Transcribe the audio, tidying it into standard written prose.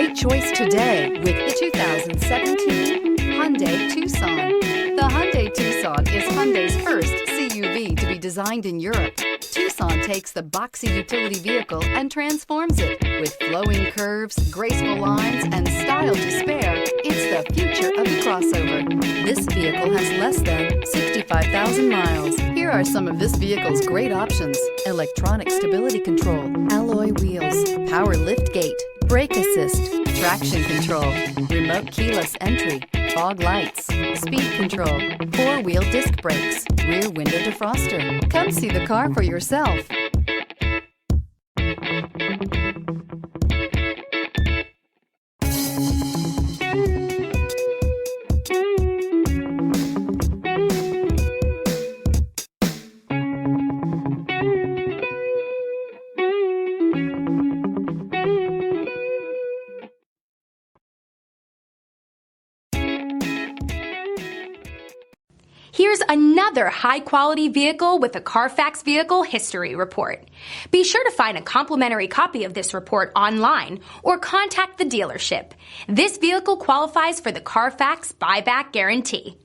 great choice today with the 2017 Hyundai Tucson. The Hyundai Tucson is Hyundai's first CUV to be designed in Europe. Tucson takes the boxy utility vehicle and transforms it. With flowing curves, graceful lines, and style to spare, it's the future of the crossover. This vehicle has less than 65,000 miles. Here are some of this vehicle's great options: electronic stability control, alloy wheels, power lift gate, brake assist, traction control, remote keyless entry, fog lights, speed control, four-wheel disc brakes, rear window defroster. Come see the car for yourself. Here's another high-quality vehicle with a Carfax Vehicle History Report. Be sure to find a complimentary copy of this report online or contact the dealership. This vehicle qualifies for the Carfax Buyback Guarantee.